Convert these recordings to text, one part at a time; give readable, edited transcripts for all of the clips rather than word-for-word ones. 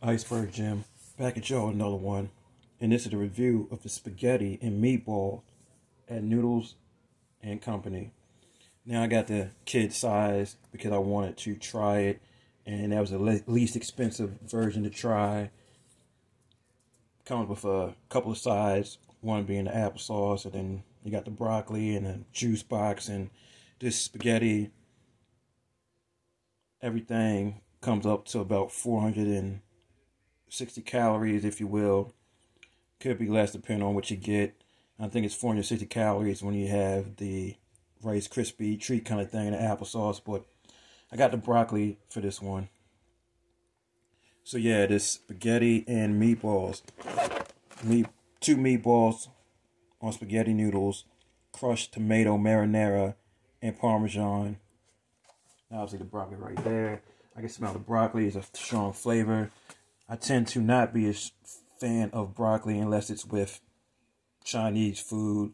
Iceberg Jim, back at y'all another one, and this is a review of the spaghetti and meatball at Noodles and Company. Now I got the kid size because I wanted to try it, and that was the least expensive version to try. Comes with a couple of sides, one being the applesauce, and then you got the broccoli and the juice box, and this spaghetti. Everything comes up to about 460 calories, if you will. Could be less depending on what you get. I think it's 460 calories when you have the Rice Krispie treat kind of thing, the applesauce. But I got the broccoli for this one. So yeah, this spaghetti and meatballs. Two meatballs on spaghetti noodles, crushed tomato marinara, and parmesan. Obviously the broccoli right there. I can smell the broccoli. It's a strong flavor. I tend to not be a fan of broccoli unless it's with Chinese food,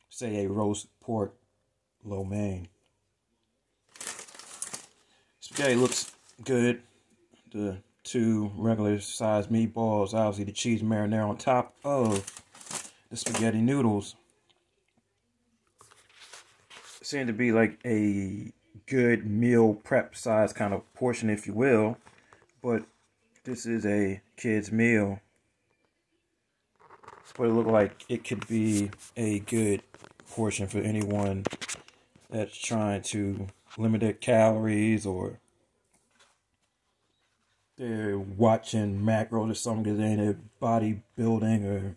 say a roast pork lo mein. Spaghetti looks good. The two regular sized meatballs, obviously the cheese marinara on top of the spaghetti noodles. Seem to be like a good meal prep size kind of portion, if you will, but this is a kid's meal. But it looked like it could be a good portion for anyone that's trying to limit their calories, or they're watching macros or something because they're into bodybuilding or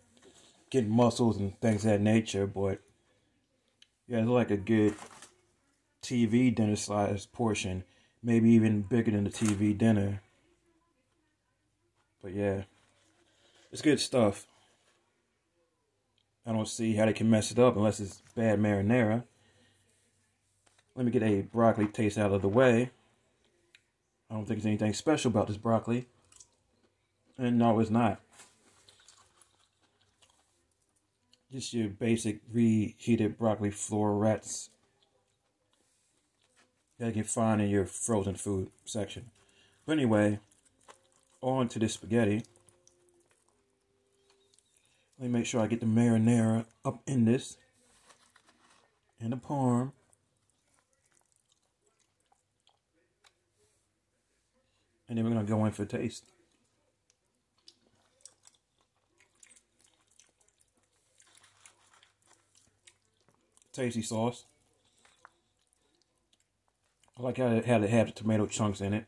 getting muscles and things of that nature. But yeah, it's like a good TV dinner size portion, maybe even bigger than the TV dinner. But yeah, it's good stuff. I don't see how they can mess it up unless it's bad marinara. Let me get a broccoli taste out of the way. I don't think there's anything special about this broccoli. And no, it's not. Just your basic reheated broccoli florets that you can find in your frozen food section. But anyway, on to this spaghetti. Let me make sure I get the marinara up in this. And the parm. And then we're going to go in for taste. Tasty sauce. I like how it had the tomato chunks in it.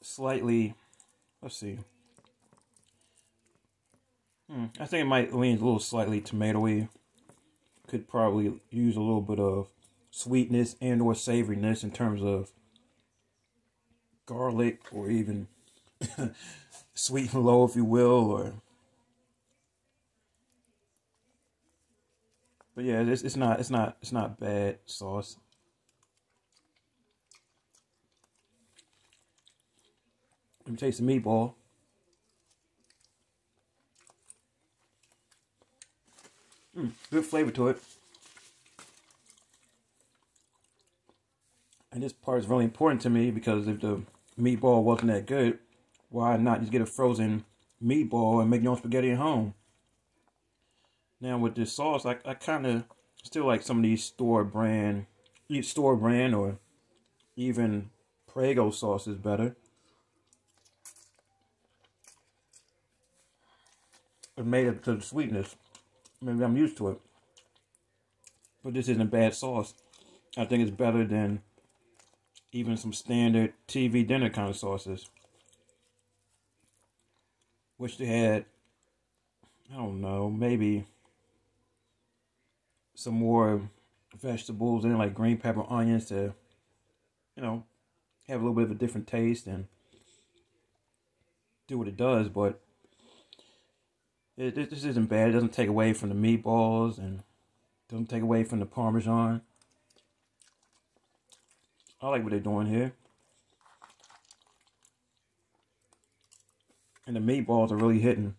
Slightly, let's see. I think it might lean a little slightly tomatoey. Could probably use a little bit of sweetness and or savoriness in terms of garlic, or even sweet and low, if you will. Or, but yeah, it's not bad sauce. Let me taste the meatball. Good flavor to it. And this part is really important to me because if the meatball wasn't that good, why not just get a frozen meatball and make your own spaghetti at home? Now with this sauce, I kind of still like some of these store brand or even Prego sauce is better. It made it to the sweetness. Maybe I'm used to it. But this isn't bad sauce. I think it's better than even some standard TV dinner kind of sauces. Wish they had, I don't know, maybe some more vegetables in, like green pepper, onions, to, have a little bit of a different taste and do what it does. But this isn't bad. It doesn't take away from the meatballs and doesn't take away from the parmesan. I like what they're doing here. And the meatballs are really hitting.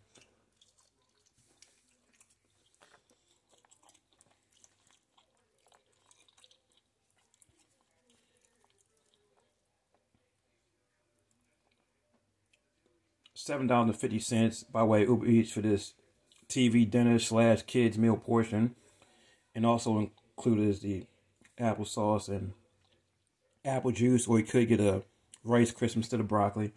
$7.50 by way of Uber Eats for this TV dinner slash kids meal portion, and also included is the applesauce and apple juice, or you could get a Rice Crisp instead of broccoli.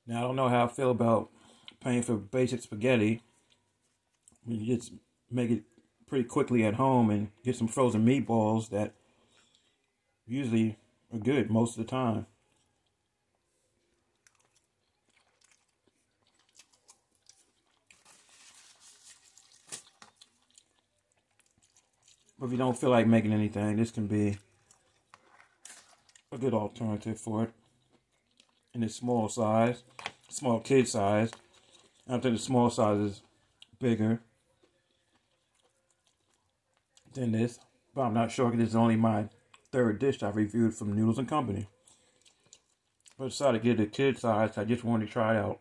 Now, I don't know how I feel about paying for basic spaghetti when you just make it pretty quickly at home and get some frozen meatballs that usually are good most of the time. But if you don't feel like making anything, this can be a good alternative for it. In this small size, small kid size. I think the small size is bigger than this, but I'm not sure because this is only my third dish I've reviewed from Noodles and Company. But I decided to get the kid size. I just wanted to try it out.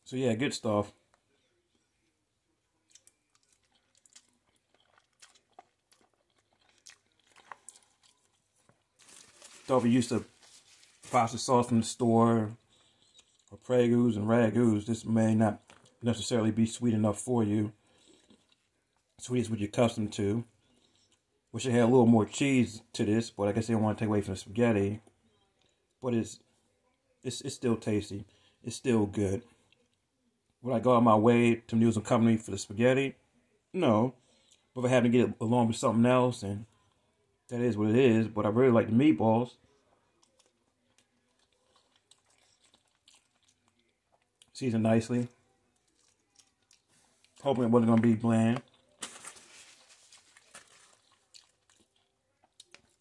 So yeah, good stuff. Thought we used to pasta sauce from the store, or Pregoos and Ragoos. This may not necessarily be sweet enough for you. Sweet is what you're accustomed to. Wish it had a little more cheese to this, but I guess they don't want to take away from the spaghetti. But it's still tasty. It's still good. Would I go out of my way to Noodles and Company for the spaghetti? No. But if I happen to get it along with something else, and that is what it is. But I really like the meatballs. Seasoned nicely. Hoping it wasn't going to be bland.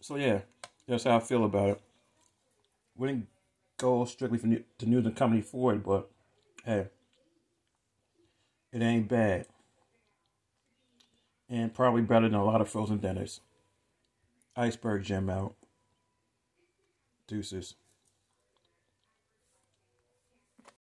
So yeah, that's how I feel about it. Wouldn't go strictly to Noodles and Company for it, but hey, it ain't bad. And probably better than a lot of frozen dinners. Iceberg Gym out. Deuces.